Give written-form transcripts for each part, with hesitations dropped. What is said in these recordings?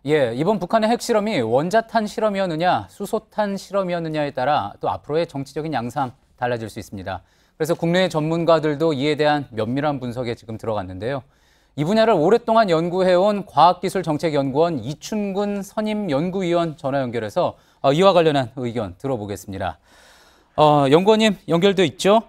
예, 이번 북한의 핵실험이 원자탄 실험이었느냐, 수소탄 실험이었느냐에 따라 또 앞으로의 정치적인 양상 달라질 수 있습니다. 그래서 국내의 전문가들도 이에 대한 면밀한 분석에 지금 들어갔는데요. 이 분야를 오랫동안 연구해온 과학기술정책연구원 이춘근 선임연구위원 전화 연결해서 이와 관련한 의견 들어보겠습니다. 연구원님 연결돼 있죠?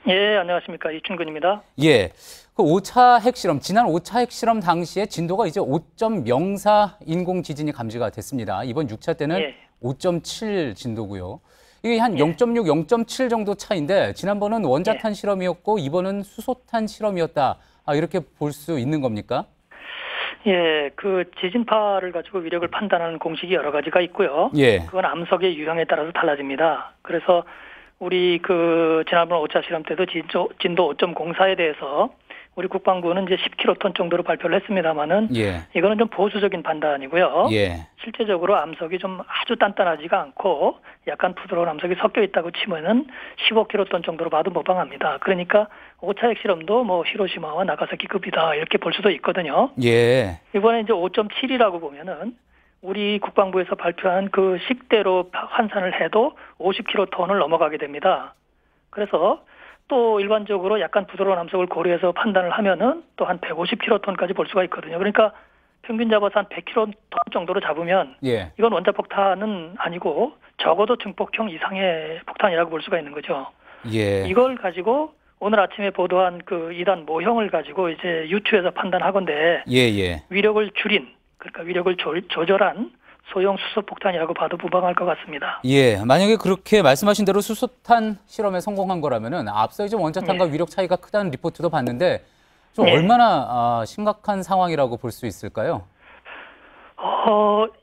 예, 안녕하십니까. 이춘근입니다. 예. 그 5차 핵실험, 지난 5차 핵실험 당시에 진도가 이제 5.04 인공 지진이 감지가 됐습니다. 이번 6차 때는 예. 5.7 진도고요. 이게 한 0.6, 0.7 정도 차이인데 지난번은 원자탄 실험이었고 이번은 수소탄 실험이었다. 이렇게 볼 수 있는 겁니까? 예, 그 지진파를 가지고 위력을 판단하는 공식이 여러 가지가 있고요. 예. 그건 암석의 유형에 따라서 달라집니다. 그래서 우리 그 지난번 5차 실험 때도 진도 5.04에 대해서 우리 국방부는 이제 10킬로톤 정도로 발표를 했습니다만은 예. 이거는 좀 보수적인 판단이고요. 예. 실제적으로 암석이 좀 아주 단단하지가 않고 약간 부드러운 암석이 섞여 있다고 치면은 15킬로톤 정도로 봐도 무방합니다. 그러니까 5차 핵실험도 뭐 히로시마와 나가사키급이다 이렇게 볼 수도 있거든요. 예. 이번에 이제 5.7이라고 보면은 우리 국방부에서 발표한 그 식대로 환산을 해도 50킬로톤을 넘어가게 됩니다. 그래서 또 일반적으로 약간 부드러운 암석을 고려해서 판단을 하면은 또 한 150킬로톤까지 볼 수가 있거든요. 그러니까 평균 잡아서 한 100킬로톤 정도로 잡으면 예. 이건 원자폭탄은 아니고 적어도 증폭형 이상의 폭탄이라고 볼 수가 있는 거죠. 예. 이걸 가지고 오늘 아침에 보도한 그 2단 모형을 가지고 이제 유추해서 판단하건대 예. 위력을 줄인, 그러니까 위력을 조절한 소형 수소폭탄이라고 봐도 무방할 것 같습니다. 예, 만약에 그렇게 말씀하신 대로 수소탄 실험에 성공한 거라면은 앞서 이제 원자탄과 위력 차이가 크다는 리포트도 봤는데 좀 얼마나 심각한 상황이라고 볼 수 있을까요?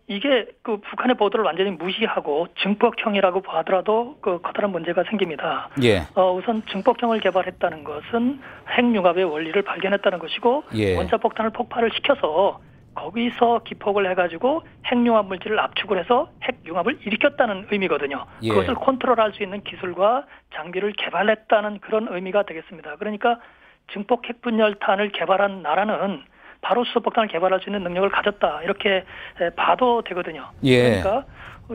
이게 그 북한의 보도를 완전히 무시하고 증폭형이라고 하더라도 그 커다란 문제가 생깁니다. 예. 우선 증폭형을 개발했다는 것은 핵융합의 원리를 발견했다는 것이고 원자폭탄을 폭발을 시켜서 거기서 기폭을 해가지고 핵융합 물질을 압축을 해서 핵융합을 일으켰다는 의미거든요. 그것을 컨트롤할 수 있는 기술과 장비를 개발했다는 그런 의미가 되겠습니다. 그러니까 증폭 핵분열탄을 개발한 나라는 바로 수소폭탄을 개발할 수 있는 능력을 가졌다 이렇게 봐도 되거든요. 그러니까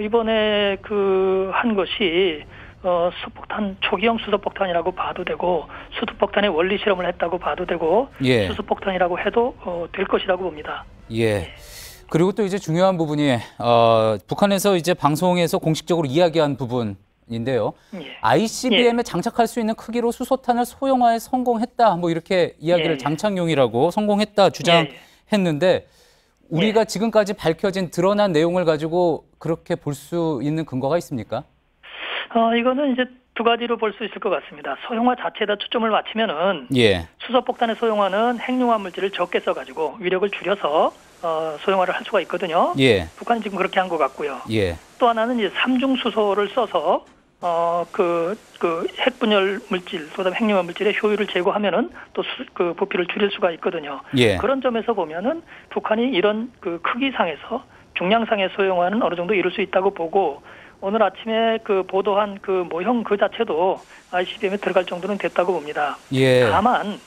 이번에 그 한 것이 수소폭탄 초기형 수소폭탄이라고 봐도 되고 수소폭탄의 원리 실험을 했다고 봐도 되고 수소폭탄이라고 해도 될 것이라고 봅니다. 예. 그리고 또 이제 중요한 부분이 북한에서 이제 방송에서 공식적으로 이야기한 부분인데요. ICBM에 장착할 수 있는 크기로 수소탄을 소형화에 성공했다. 뭐 이렇게 이야기를 장착용이라고 성공했다 주장했는데 우리가 지금까지 밝혀진 드러난 내용을 가지고 그렇게 볼 수 있는 근거가 있습니까? 이거는 이제 두 가지로 볼 수 있을 것 같습니다. 소형화 자체에다 초점을 맞추면은 수소폭탄의 소형화는 핵융합 물질을 적게 써가지고 위력을 줄여서 소형화를 할 수가 있거든요. 북한이 지금 그렇게 한 것 같고요. 또 하나는 이제 삼중 수소를 써서 그 핵분열 물질, 그다음에 핵융합 물질의 효율을 제고하면은 또 그 부피를 줄일 수가 있거든요. 그런 점에서 보면은 북한이 이런 그 크기상에서 중량상의 소형화는 어느 정도 이룰 수 있다고 보고. 오늘 아침에 그 보도한 그 모형 그 자체도 ICBM에 들어갈 정도는 됐다고 봅니다. 다만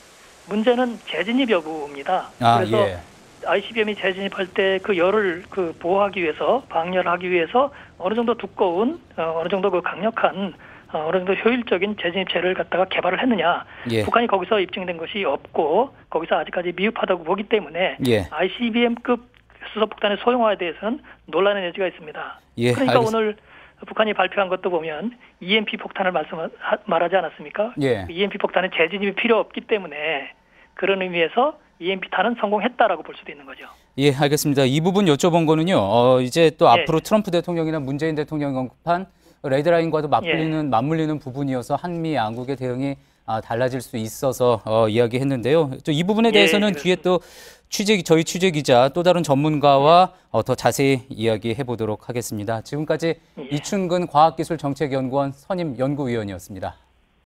문제는 재진입 여부입니다. 그래서 ICBM이 재진입할 때 그 열을 그 보호하기 위해서 방열하기 위해서 어느 정도 두꺼운 어느 정도 그 강력한 어느 정도 효율적인 재진입체를 갖다가 개발을 했느냐. 북한이 거기서 입증된 것이 없고 거기서 아직까지 미흡하다고 보기 때문에 ICBM급 수소폭탄의 소형화에 대해서는 논란의 여지가 있습니다. 그러니까 오늘 북한이 발표한 것도 보면 EMP 폭탄을 말하지 않았습니까? EMP 폭탄은 재진입이 필요 없기 때문에 그런 의미에서 EMP탄은 성공했다라고 볼 수도 있는 거죠. 예, 알겠습니다. 이 부분 여쭤본 거는요. 이제 또 앞으로 트럼프 대통령이나 문재인 대통령이 언급한 레드라인과도 맞물리는 부분이어서 한미 양국의 대응이 달라질 수 있어서 이야기했는데요. 또 이 부분에 대해서는 뒤에 또 저희 취재 기자 또 다른 전문가와 더 자세히 이야기해 보도록 하겠습니다. 지금까지 이춘근 과학기술정책연구원 선임연구위원이었습니다.